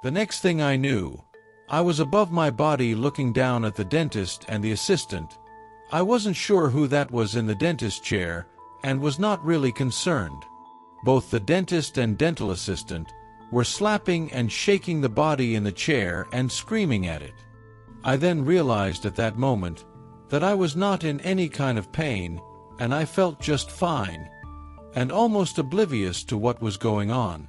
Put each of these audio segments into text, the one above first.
The next thing I knew, I was above my body looking down at the dentist and the assistant. I wasn't sure who that was in the dentist chair and was not really concerned. Both the dentist and dental assistant were slapping and shaking the body in the chair and screaming at it. I then realized at that moment that I was not in any kind of pain, and I felt just fine, and almost oblivious to what was going on.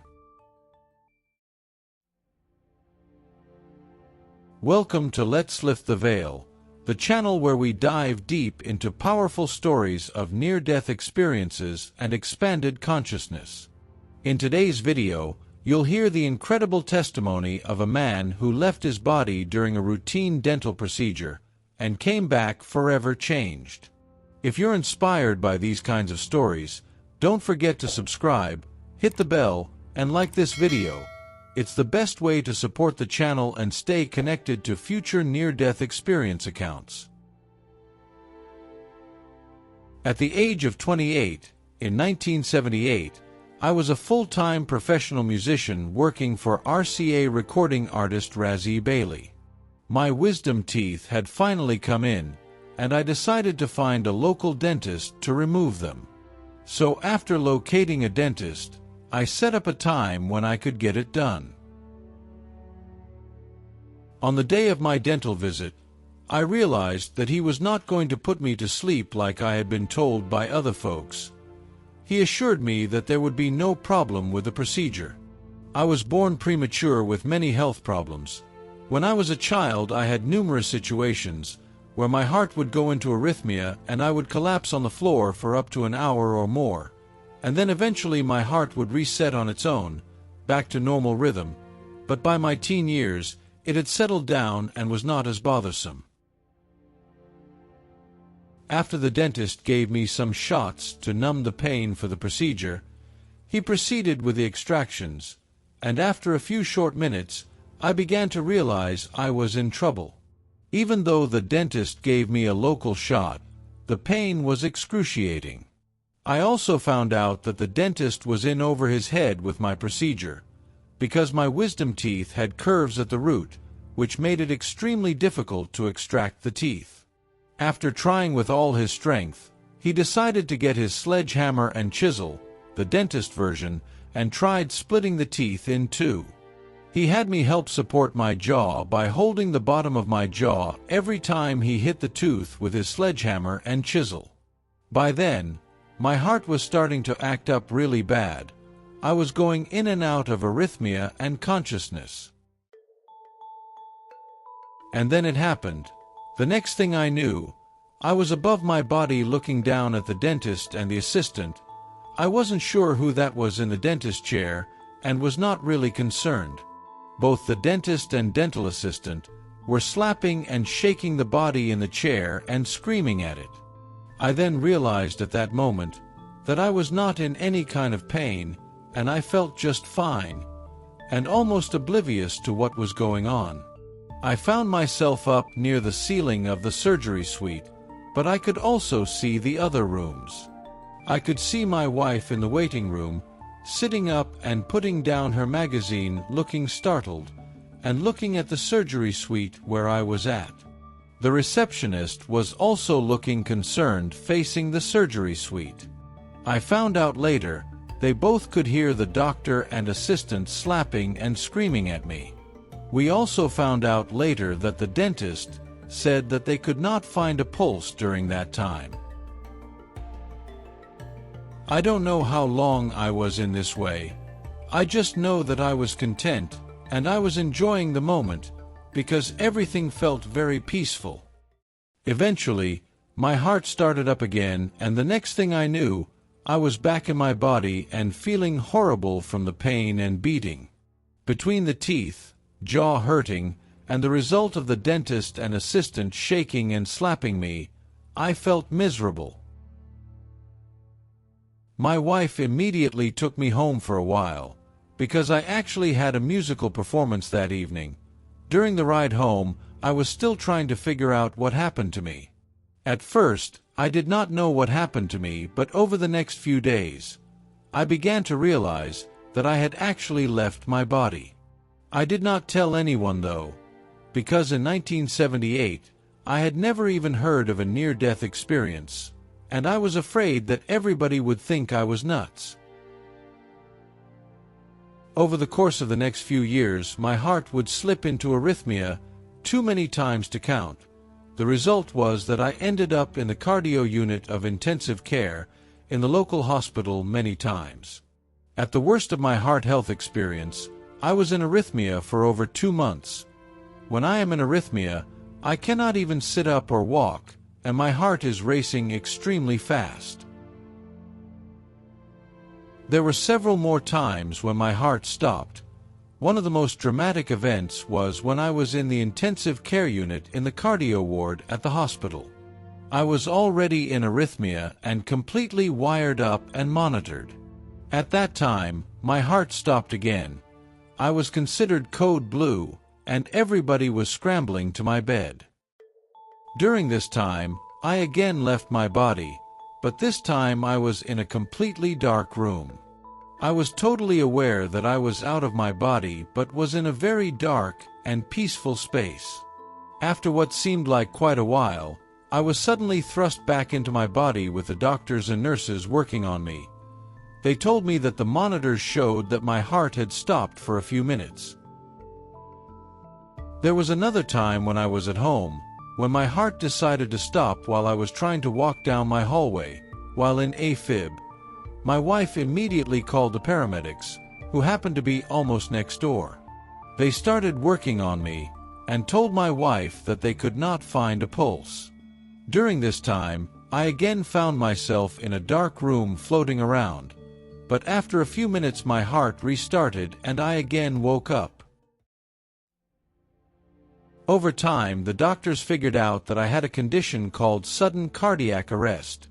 Welcome to Let's Lift the Veil, the channel where we dive deep into powerful stories of near-death experiences and expanded consciousness. In today's video, you'll hear the incredible testimony of a man who left his body during a routine dental procedure and came back forever changed. If you're inspired by these kinds of stories, don't forget to subscribe, hit the bell, and like this video. It's the best way to support the channel and stay connected to future near-death experience accounts. At the age of 28, in 1978, I was a full-time professional musician working for RCA recording artist Razzie Bailey. My wisdom teeth had finally come in, and I decided to find a local dentist to remove them. So after locating a dentist, I set up a time when I could get it done. On the day of my dental visit, I realized that he was not going to put me to sleep like I had been told by other folks. He assured me that there would be no problem with the procedure. I was born premature with many health problems. When I was a child, I had numerous situations where my heart would go into arrhythmia and I would collapse on the floor for up to an hour or more. And then eventually my heart would reset on its own, back to normal rhythm, but by my teen years, it had settled down and was not as bothersome. After the dentist gave me some shots to numb the pain for the procedure, he proceeded with the extractions, and after a few short minutes, I began to realize I was in trouble. Even though the dentist gave me a local shot, the pain was excruciating. I also found out that the dentist was in over his head with my procedure, because my wisdom teeth had curves at the root, which made it extremely difficult to extract the teeth. After trying with all his strength, he decided to get his sledgehammer and chisel, the dentist version, and tried splitting the teeth in two. He had me help support my jaw by holding the bottom of my jaw every time he hit the tooth with his sledgehammer and chisel. By then, my heart was starting to act up really bad. I was going in and out of arrhythmia and consciousness. And then it happened. The next thing I knew, I was above my body looking down at the dentist and the assistant. I wasn't sure who that was in the dentist chair and was not really concerned. Both the dentist and dental assistant were slapping and shaking the body in the chair and screaming at it. I then realized at that moment that I was not in any kind of pain, and I felt just fine, and almost oblivious to what was going on. I found myself up near the ceiling of the surgery suite, but I could also see the other rooms. I could see my wife in the waiting room, sitting up and putting down her magazine, looking startled, and looking at the surgery suite where I was at. The receptionist was also looking concerned, facing the surgery suite. I found out later they both could hear the doctor and assistant slapping and screaming at me. We also found out later that the dentist said that they could not find a pulse during that time. I don't know how long I was in this way. I just know that I was content, and I was enjoying the moment, because everything felt very peaceful. Eventually, my heart started up again, and the next thing I knew, I was back in my body and feeling horrible from the pain and beating. Between the teeth, jaw hurting, and the result of the dentist and assistant shaking and slapping me, I felt miserable. My wife immediately took me home for a while, because I actually had a musical performance that evening. During the ride home, I was still trying to figure out what happened to me. At first, I did not know what happened to me, but over the next few days, I began to realize that I had actually left my body. I did not tell anyone though, because in 1978, I had never even heard of a near-death experience, and I was afraid that everybody would think I was nuts. Over the course of the next few years, my heart would slip into arrhythmia too many times to count. The result was that I ended up in the cardio unit of intensive care in the local hospital many times. At the worst of my heart health experience, I was in arrhythmia for over 2 months. When I am in arrhythmia, I cannot even sit up or walk, and my heart is racing extremely fast. There were several more times when my heart stopped. One of the most dramatic events was when I was in the intensive care unit in the cardio ward at the hospital. I was already in arrhythmia and completely wired up and monitored. At that time, my heart stopped again. I was considered code blue, and everybody was scrambling to my bed. During this time, I again left my body, but this time I was in a completely dark room. I was totally aware that I was out of my body but was in a very dark and peaceful space. After what seemed like quite a while, I was suddenly thrust back into my body with the doctors and nurses working on me. They told me that the monitors showed that my heart had stopped for a few minutes. There was another time when I was at home, when my heart decided to stop while I was trying to walk down my hallway, while in AFib. My wife immediately called the paramedics, who happened to be almost next door. They started working on me, and told my wife that they could not find a pulse. During this time, I again found myself in a dark room floating around, but after a few minutes my heart restarted and I again woke up. Over time, the doctors figured out that I had a condition called sudden cardiac arrest.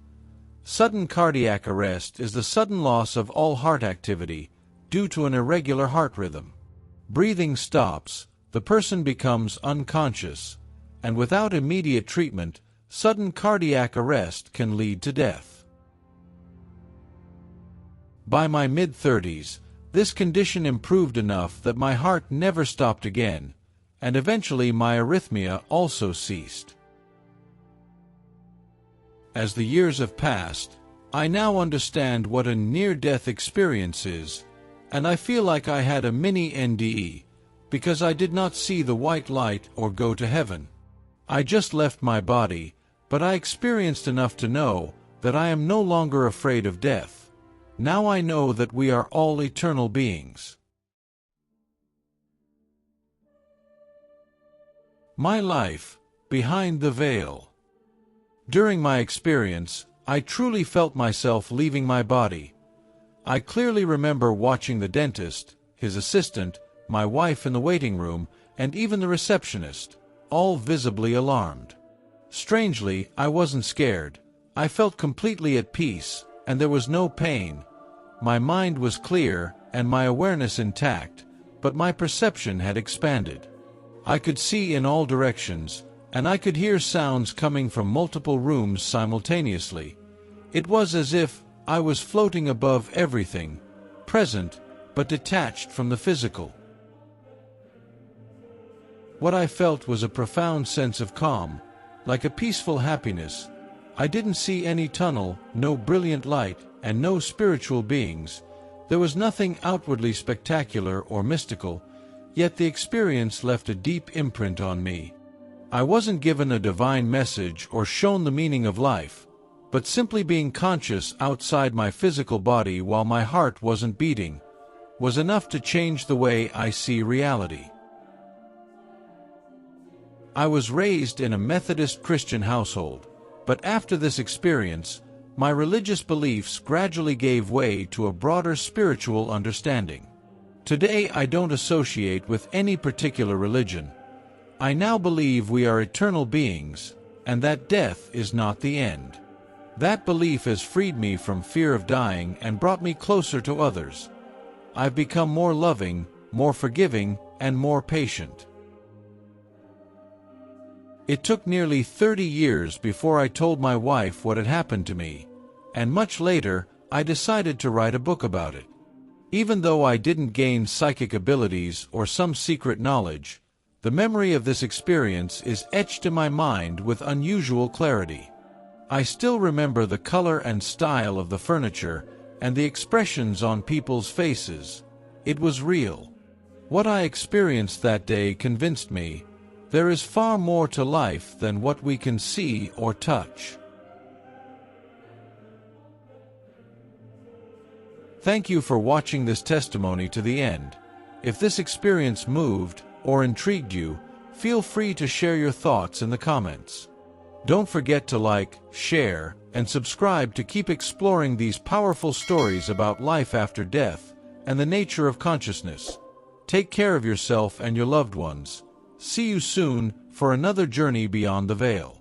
Sudden cardiac arrest is the sudden loss of all heart activity due to an irregular heart rhythm. Breathing stops, the person becomes unconscious, and without immediate treatment, sudden cardiac arrest can lead to death. By my mid-30s, this condition improved enough that my heart never stopped again, and eventually my arrhythmia also ceased. As the years have passed, I now understand what a near-death experience is, and I feel like I had a mini NDE, because I did not see the white light or go to heaven. I just left my body, but I experienced enough to know that I am no longer afraid of death. Now I know that we are all eternal beings. My life behind the veil. During my experience, I truly felt myself leaving my body. I clearly remember watching the dentist, his assistant, my wife in the waiting room, and even the receptionist, all visibly alarmed. Strangely, I wasn't scared. I felt completely at peace, and there was no pain. My mind was clear, and my awareness intact, but my perception had expanded. I could see in all directions, and I could hear sounds coming from multiple rooms simultaneously. It was as if I was floating above everything, present, but detached from the physical. What I felt was a profound sense of calm, like a peaceful happiness. I didn't see any tunnel, no brilliant light, and no spiritual beings. There was nothing outwardly spectacular or mystical, yet the experience left a deep imprint on me. I wasn't given a divine message or shown the meaning of life, but simply being conscious outside my physical body while my heart wasn't beating was enough to change the way I see reality. I was raised in a Methodist Christian household, but after this experience, my religious beliefs gradually gave way to a broader spiritual understanding. Today I don't associate with any particular religion. I now believe we are eternal beings, and that death is not the end. That belief has freed me from fear of dying and brought me closer to others. I've become more loving, more forgiving, and more patient. It took nearly 30 years before I told my wife what had happened to me, and much later, I decided to write a book about it. Even though I didn't gain psychic abilities or some secret knowledge, the memory of this experience is etched in my mind with unusual clarity. I still remember the color and style of the furniture and the expressions on people's faces. It was real. What I experienced that day convinced me there is far more to life than what we can see or touch. Thank you for watching this testimony to the end. If this experience moved or intrigued you, feel free to share your thoughts in the comments. Don't forget to like, share, and subscribe to keep exploring these powerful stories about life after death and the nature of consciousness. Take care of yourself and your loved ones. See you soon for another journey beyond the veil.